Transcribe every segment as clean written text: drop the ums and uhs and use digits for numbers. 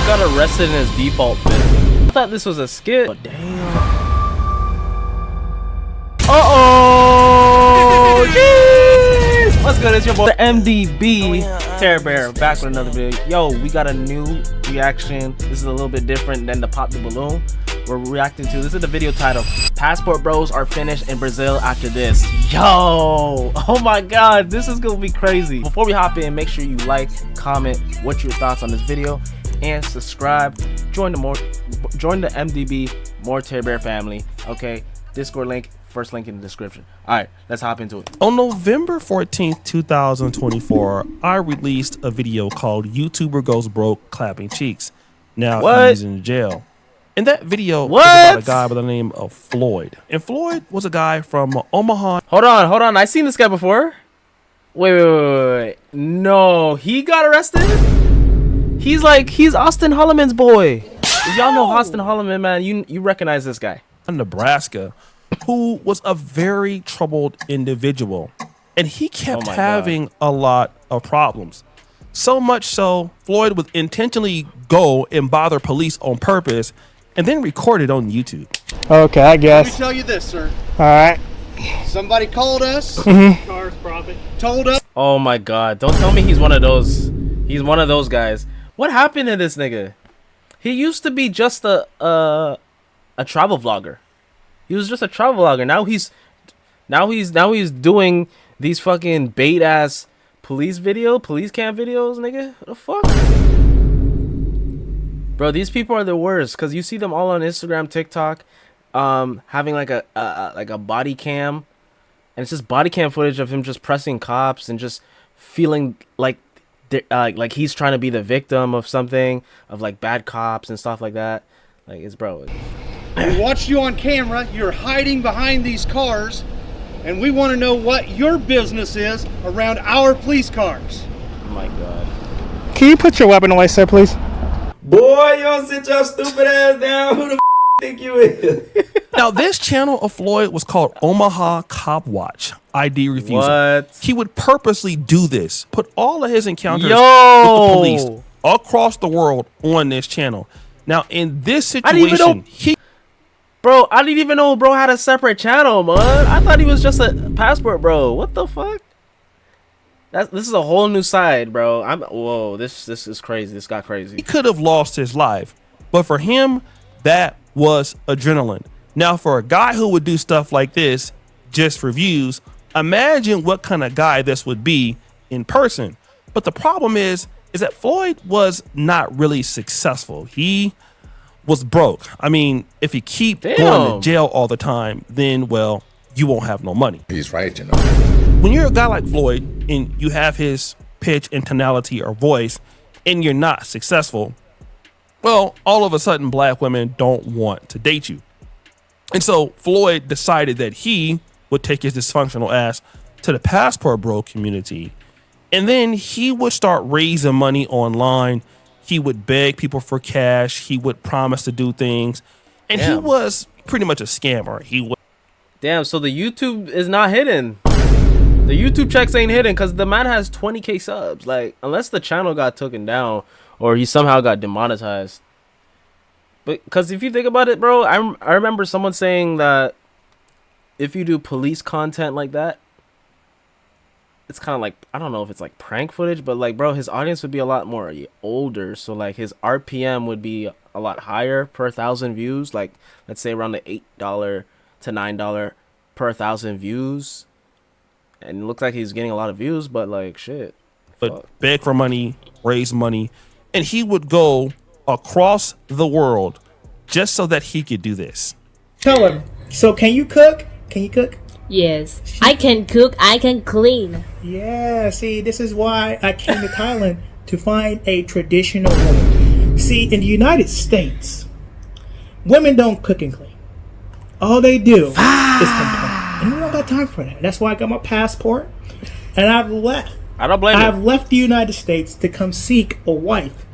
got arrested in his default fit. I thought this was a skit. Oh, damn. Uh-oh! Jeez! What's good? It's your boy, the MDB Terror Bear, back with another video. Yo, we got a new reaction. This is a little bit different than the Pop the Balloon we're reacting to. This is the video title, Passport Bros are finished in Brazil after this. Yo! Oh my god, this is gonna be crazy. Before we hop in, make sure you like, comment, what's your thoughts on this video, and subscribe. Join the MDB More Terror Bear family. Okay, Discord link, first link in the description. All right, let's hop into it. On November 14th, 2024, I released a video called YouTuber Goes Broke Clapping Cheeks. Now he's in jail. In that video was about a guy by the name of Floyd. And Floyd was a guy from Omaha. Hold on. I seen this guy before. Wait. No, he got arrested? He's Austin Holloman's boy. If y'all know Austin Holloman, man, you recognize this guy. Nebraska, who was a very troubled individual. And he kept having a lot of problems. So much so, Floyd would intentionally go and bother police on purpose and then record it on YouTube. Okay, I guess. Let me tell you this, sir. All right. Somebody called us. Cars profit. Told us. Oh my god, don't tell me he's one of those. He's one of those guys. What happened to this nigga? He used to be just a travel vlogger. He was just a travel vlogger. Now he's doing these fucking bait ass police cam videos, nigga. What the fuck? Bro, these people are the worst, cause you see them all on Instagram, TikTok, having like a body cam, and it's just body cam footage of him just pressing cops and just feeling like he's trying to be the victim of something, of like bad cops and stuff like that. Like, it's bro. We watched you on camera. You're hiding behind these cars, and we want to know what your business is around our police cars. Oh my god. Can you put your weapon away, sir, please? Boy, you don't sit your stupid ass down. Who the think you is? Now, this channel of Floyd was called Omaha Cop Watch ID Refusal. What? He would purposely do this, put all of his encounters with Yo! the police across the world on this channel. Now, in this situation, Bro, I didn't even know bro had a separate channel, man. I thought he was just a passport bro. What the fuck? This is a whole new side, bro. Whoa, this is crazy. This got crazy. He could have lost his life, but for him, that was adrenaline. Now, for a guy who would do stuff like this just for views, imagine what kind of guy this would be in person. But the problem is that Floyd was not really successful. He was broke. I mean, if you keep going to jail all the time, then, well, you won't have no money. He's right, you know. When you're a guy like Floyd and you have his pitch and tonality or voice and you're not successful, well, all of a sudden black women don't want to date you. And so Floyd decided that he would take his dysfunctional ass to the passport bro community. And then he would start raising money online. He would beg people for cash. He would promise to do things. And he was pretty much a scammer. Damn, so the YouTube is not hidden. The YouTube checks ain't hidden because the man has 20K subs. Like, unless the channel got taken down or he somehow got demonetized. But because if you think about it, bro, I remember someone saying that if you do police content like that, it's kind of like, I don't know if it's like prank footage, but like, bro, his audience would be a lot more older. So like his RPM would be a lot higher per 1,000 views. Like, let's say around the $8 to $9 per 1,000 views. And it looks like he's getting a lot of views, but like, shit. But beg for money, raise money, and he would go across the world just so that he could do this. Tell him. So can you cook? Can you cook? Yes. I can cook. I can clean. Yeah. See, this is why I came to Thailand to find a traditional woman. See, in the United States, women don't cook and clean. All they do is complain. And we don't got time for that. That's why I got my passport, and I've left. I don't blame you. I've left the United States to come seek a wife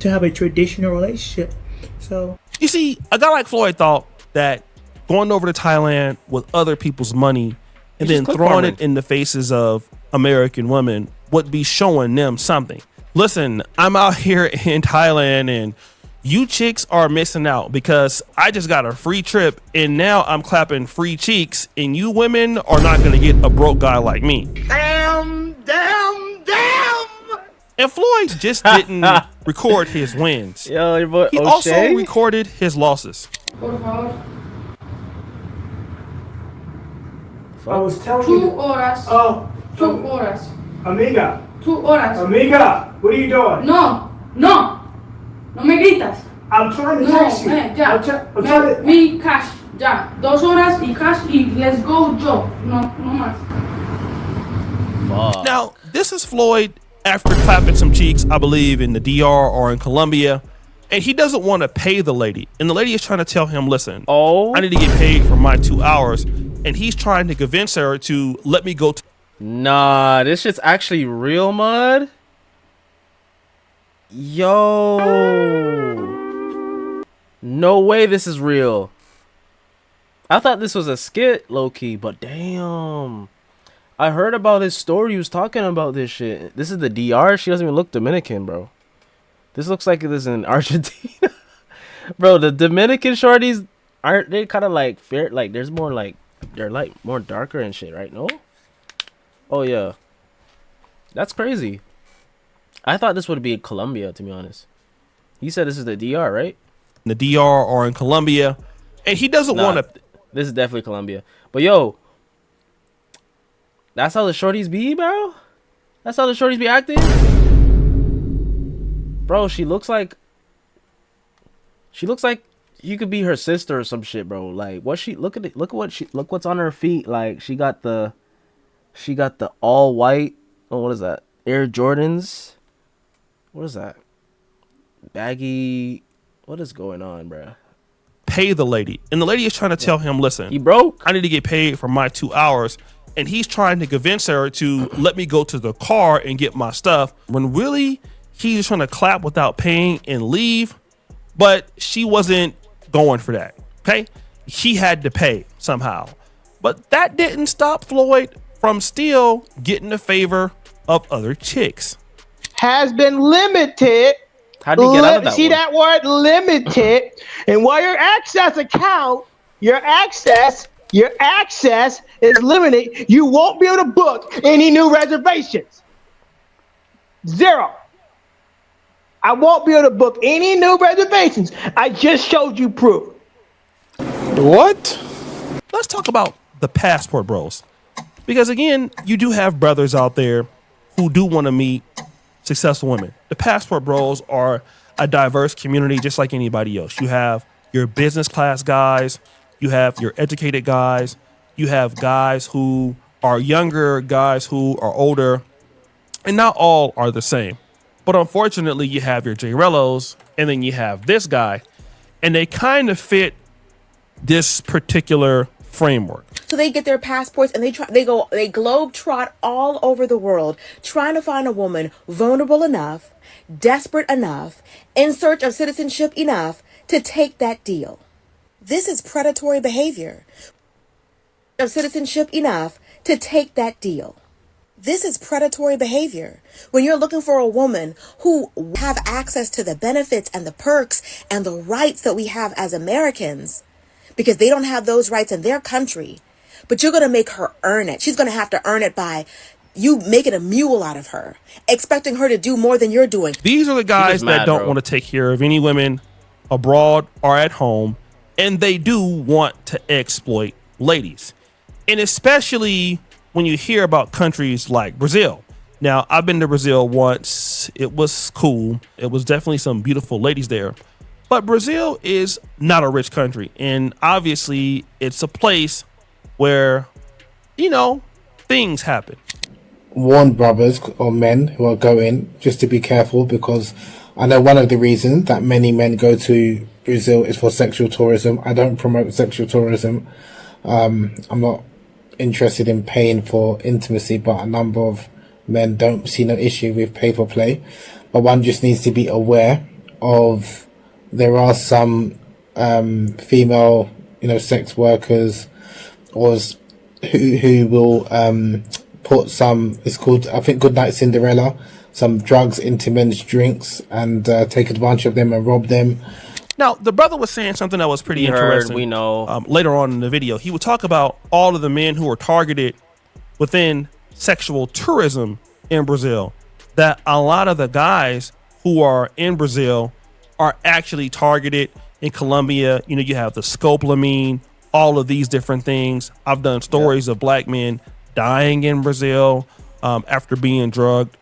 to have a traditional relationship. So you see, a guy like Floyd thought that going over to Thailand with other people's money and then throwing it in the faces of American women would be showing them something. Listen, I'm out here in Thailand and You chicks are missing out because I just got a free trip and now I'm clapping free cheeks, and you women are not going to get a broke guy like me. Damn! And Floyd just didn't record his wins. Yo, your boy He Oshay. also recorded his losses. I was telling 2 you. horas. Oh, 2 horas. amiga. 2 horas. Amiga, what are you doing? No, no. No me gritas. I'm trying to No, text you. ya. I'm trying to. Mi cash, ya. 2 horas y cash y let's go yo. No, no más. Fuck. Now, this is Floyd after clapping some cheeks, I believe, in the DR or in Colombia. And he doesn't want to pay the lady. And the lady is trying to tell him, listen, Oh, I need to get paid for my 2 hours. And he's trying to convince her to let me go to nah, this shit's actually real, mud. Yo, no way this is real. I thought this was a skit, low key, but damn. I heard about his story. He was talking about this shit. This is the DR. She doesn't even look Dominican, bro. This looks like it is in Argentina. Bro, the Dominican shorties aren't they kind of like fair? Like there's more like they're like more darker and shit, right? No? Oh yeah. That's crazy. I thought this would be in Colombia, to be honest. He said this is the DR, right? the DR or in Colombia. And he doesn't Nah, want to. This is definitely Colombia. But yo, that's how the shorties be, bro? That's how the shorties be acting? Bro, she looks like you could be her sister or some shit, bro. Like what she look what's on her feet. Like she got the all white, oh, what is that? Air Jordans. What is that? Baggy. What is going on, bro? Pay the lady. And the lady is trying to tell him, listen, He broke? I need to get paid for my 2 hours. And he's trying to convince her to let me go to the car and get my stuff. When really, he's just trying to clap without paying and leave. But she wasn't going for that. Okay? He had to pay somehow. But that didn't stop Floyd from still getting the favor of other chicks. Has been limited. How did he get out of that See one? that word limited. And while your access account, your access is limited, you won't be able to book any new reservations. Zero. I won't be able to book any new reservations. I just showed you proof. What? Let's talk about the passport bros. Because again, you do have brothers out there who do want to meet successful women. The passport bros are a diverse community just like anybody else. You have your business class guys, you have your educated guys, you have guys who are younger, guys who are older, and not all are the same. But unfortunately, you have your J-Rellos, and then you have this guy, and they kind of fit this particular framework. So they get their passports and they globe trot all over the world trying to find a woman vulnerable enough, desperate enough, in search of citizenship enough to take that deal. This is predatory behavior. Of citizenship enough to take that deal. This is predatory behavior. When you're looking for a woman who have access to the benefits and the perks and the rights that we have as Americans, because they don't have those rights in their country, but you're going to make her earn it. She's going to have to earn it by you making a mule out of her, expecting her to do more than you're doing. These are the guys mad, that don't bro. want to take care of any women abroad or at home, and they do want to exploit ladies. And especially when you hear about countries like Brazil. Now, I've been to Brazil once. It was cool. It was definitely some beautiful ladies there. But Brazil is not a rich country. And obviously, it's a place where, things happen. Warn brothers or men who are going just to be careful, because I know one of the reasons that many men go to Brazil is for sexual tourism. I don't promote sexual tourism. I'm not interested in paying for intimacy, but a number of men don't see no issue with pay for play. But one just needs to be aware of there are some female, sex workers or who will put some, it's called, I think, Goodnight Cinderella. some drugs into men's drinks and take advantage of them and rob them. Now, the brother was saying something that was pretty interesting. We know. Later on in the video, he would talk about all of the men who were targeted within sexual tourism in Brazil. That a lot of the guys who are in Brazil are actually targeted in Colombia. You know, you have the scopolamine, all of these different things. I've done stories of black men dying in Brazil after being drugged.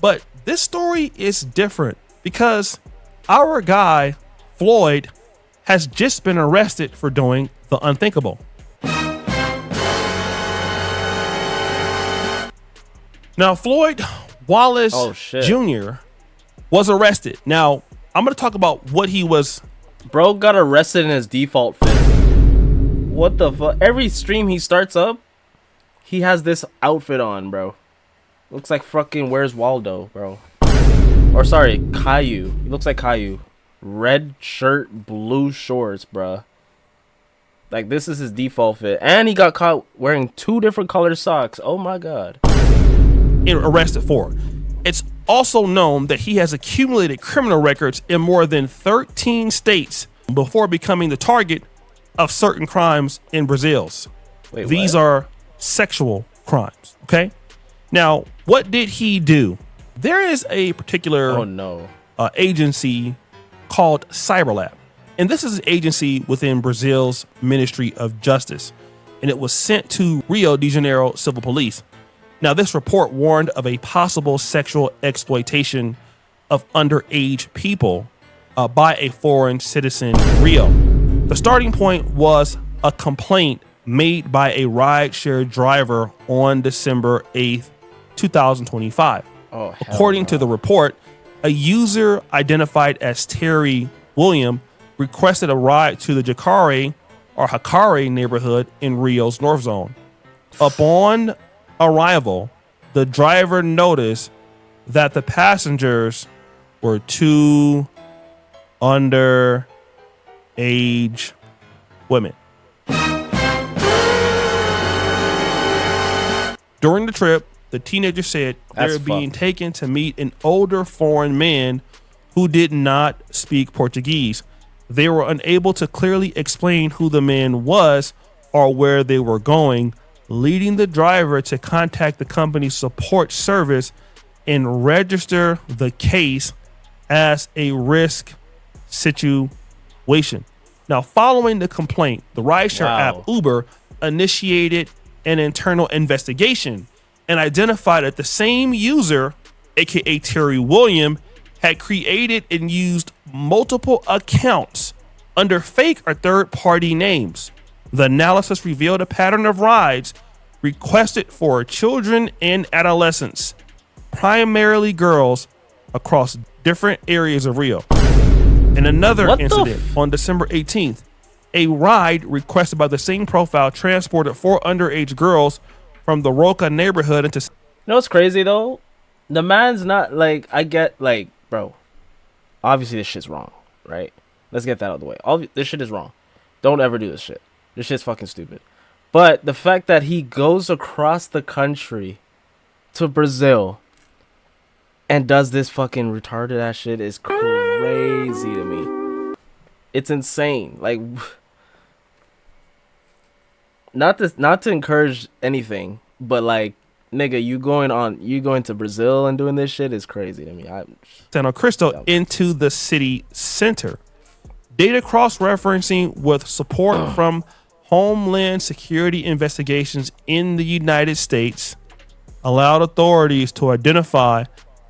But this story is different because our guy, Floyd, has just been arrested for doing the unthinkable. Now, Floyd Wallace Jr. was arrested. Now, I'm going to talk about what he was. Bro got arrested in his default fit. What the fuck? Every stream he starts up, he has this outfit on, bro. Looks like fucking Where's Waldo, bro. Or sorry, Caillou. He looks like Caillou. Red shirt, blue shorts, bruh. Like, this is his default fit. And he got caught wearing 2 different colored socks. Oh my god. Arrested for. It's also known that he has accumulated criminal records in more than 13 states before becoming the target of certain crimes in Brazil's. Wait, these what? are sexual crimes, okay? Now, what did he do? There is a particular agency called Cyberlab. And this is an agency within Brazil's Ministry of Justice. And it was sent to Rio de Janeiro Civil Police. Now, this report warned of a possible sexual exploitation of underage people by a foreign citizen in Rio. The starting point was a complaint made by a rideshare driver on December 8th, 2025. According to the report, a user identified as Terry William requested a ride to the Jacare neighborhood in Rio's North Zone. Upon arrival, the driver noticed that the passengers were 2 underage women. During the trip, the teenager said they were being taken to meet an older foreign man who did not speak Portuguese. They were unable to clearly explain who the man was or where they were going, leading the driver to contact the company's support service and register the case as a risk situation. Now, following the complaint, the rideshare app Uber initiated an internal investigation and identified that the same user, aka Terry William, had created and used multiple accounts under fake or third-party names. The analysis revealed a pattern of rides requested for children and adolescents, primarily girls, across different areas of Rio. In another incident on December 18th, a ride requested by the same profile transported 4 underage girls from the Roca neighborhood into... You know what's crazy though? The man's not like, I get like, bro, obviously this shit's wrong, right? Let's get that out of the way. This shit is wrong. Don't ever do this shit. This shit's fucking stupid. But the fact that he goes across the country to Brazil and does this fucking retarded ass shit is crazy to me. It's insane. Like, not to encourage anything, but like, nigga, you going to Brazil and doing this shit is crazy to me. San Cristo into the city center. Data cross-referencing with support from Homeland Security investigations in the United States allowed authorities to identify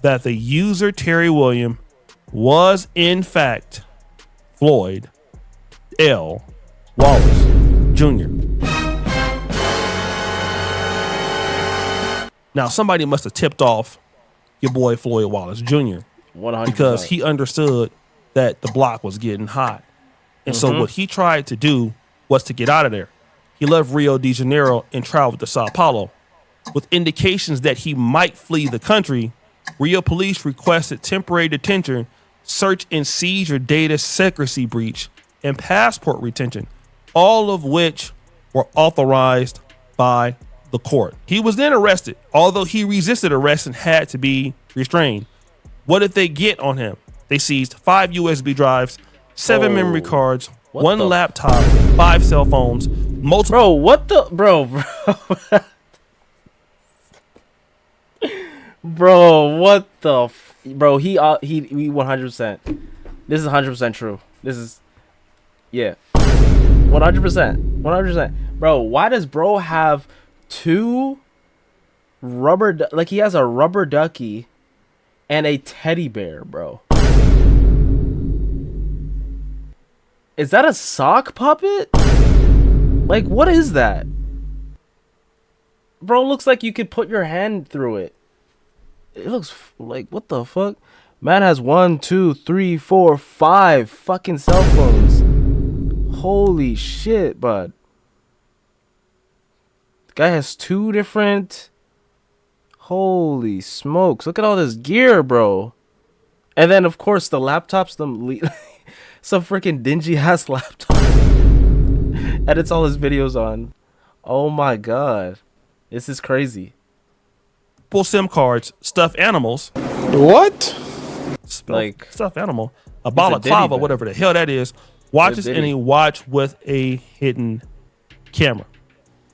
that the user Terry William was in fact Floyd L. Wallace Jr. Now, somebody must have tipped off your boy Floyd Wallace Jr. 100%. because he understood that the block was getting hot. And so what he tried to do was to get out of there. He left Rio de Janeiro and traveled to Sao Paulo. With indications that he might flee the country, Rio police requested temporary detention, search and seizure data secrecy breach, and passport retention, all of which were authorized by the court. He was then arrested, although he resisted arrest and had to be restrained. What did they get on him? They seized 5 USB drives, 7 memory cards, 1 laptop, 5 cell phones, multiple. Bro, what the bro? Bro, what the bro? He 100%. This is 100% true. This is 100%. Bro, why does bro have 2 like he has a rubber ducky and a teddy bear, bro? Is that a sock puppet? Like, what is that? Bro, looks like you could put your hand through it. It looks like, what the fuck? Man has 1, 2, 3, 4, 5 fucking cell phones. Holy shit, bud. The guy has 2 different. Holy smokes. Look at all this gear, bro. And then, of course, the laptops, some freaking dingy ass laptop. Edits all his videos on. Oh my god. This is crazy. SIM cards, stuffed animals. What? Like stuffed animal, a balaclava, whatever the hell that is. Watches in a watch with a hidden camera.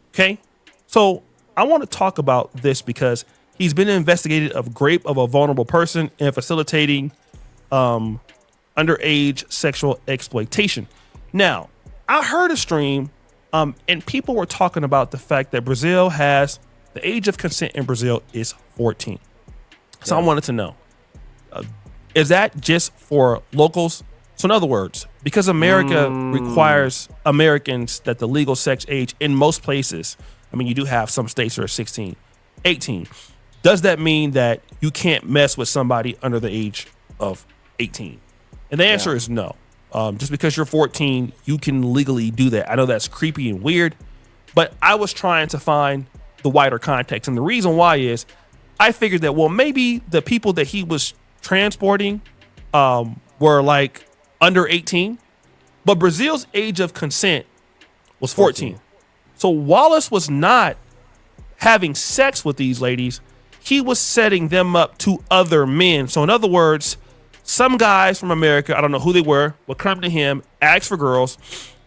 Okay, so I want to talk about this because he's been investigated of rape of a vulnerable person and facilitating underage sexual exploitation. Now, I heard a stream, and people were talking about the fact that Brazil has the age of consent in Brazil is 14. So I wanted to know, is that just for locals? So in other words, because America requires Americans that the legal sex age in most places, I mean, you do have some states that are 16, 18. Does that mean that you can't mess with somebody under the age of 18? And the answer is no. Just because you're 14, you can legally do that. I know that's creepy and weird, but I was trying to find the wider context. And the reason why is I figured that, well, maybe the people that he was transporting were like under 18, but Brazil's age of consent was 14. So Wallace was not having sex with these ladies. He was setting them up to other men. So in other words, some guys from America, I don't know who they were, would come to him, ask for girls.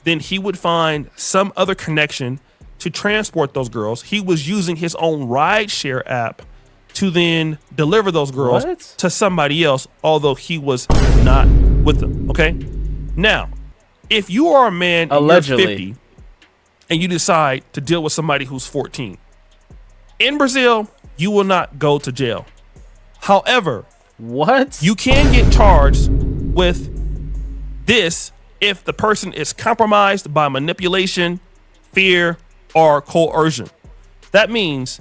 Then he would find some other connection to transport those girls. He was using his own rideshare app to then deliver those girls to somebody else, although he was not with them. Okay. Now, if you are a man allegedly and you're 50 and you decide to deal with somebody who's 14 in Brazil, you will not go to jail. However, you can get charged with this if the person is compromised by manipulation, fear, or coercion. That means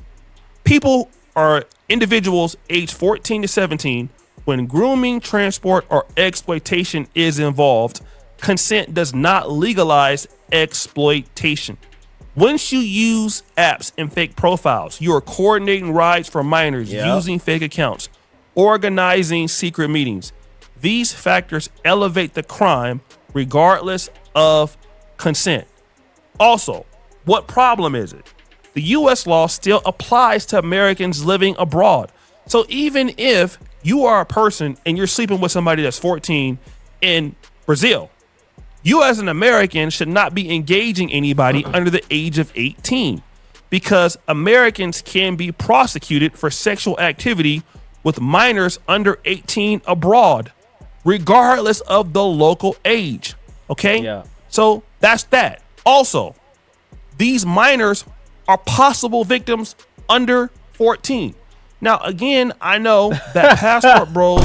people are individuals aged 14 to 17. When grooming, transport, or exploitation is involved, consent does not legalize exploitation. Once you use apps and fake profiles, you are coordinating rides for minors, using fake accounts, organizing secret meetings. These factors elevate the crime regardless of consent. Also, what problem is it? The U.S. law still applies to Americans living abroad. So even if you are a person and you're sleeping with somebody that's 14 in Brazil, you as an American should not be engaging anybody under the age of 18 because Americans can be prosecuted for sexual activity with minors under 18 abroad, regardless of the local age. Okay? Yeah. So that's that. Also, these minors are possible victims under 14. Now, again, I know that passport bros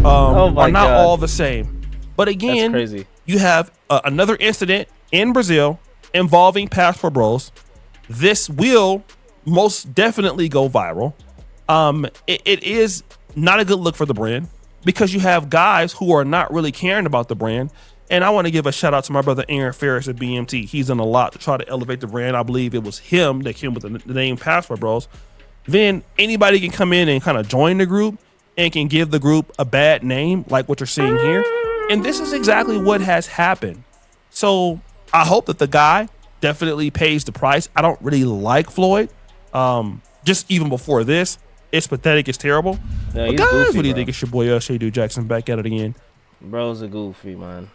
are not all the same. But again, that's crazy. You have another incident in Brazil involving passport bros. This will most definitely go viral. It is not a good look for the brand because you have guys who are not really caring about the brand. And I want to give a shout out to my brother Aaron Ferris at BMT. He's done a lot to try to elevate the brand. I believe it was him that came with the name Passport Bros. Then anybody can come in and kind of join the group and can give the group a bad name like what you're seeing here. And this is exactly what has happened. So I hope that the guy definitely pays the price. I don't really like Floyd. Just even before this, it's pathetic. It's terrible. Yeah, But he's guys, goofy, what do you bro. think? It's your boy Oshay Do Jackson back at it again. Bro's a goofy, man.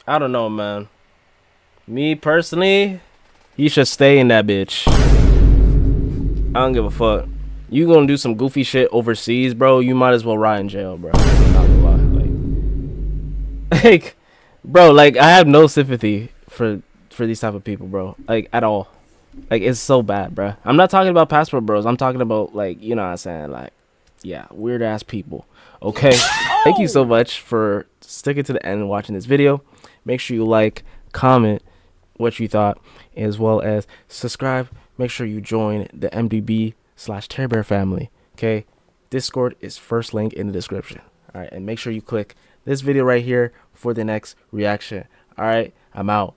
I don't know, man. Me personally, he should stay in that bitch. I don't give a fuck. You gonna do some goofy shit overseas, bro? You might as well rot in jail, bro. I'm not gonna lie. Like, bro, like I have no sympathy for these type of people, bro. Like at all. Like it's so bad, bro. I'm not talking about passport bros. I'm talking about like, you know what I'm saying? Like, yeah, weird ass people. Okay. Thank you so much for sticking to the end and watching this video. Make sure you like, comment what you thought, as well as subscribe. Make sure you join the MDB/Terror Bear family. Okay. Discord is first link in the description. All right. And make sure you click this video right here for the next reaction. All right. I'm out.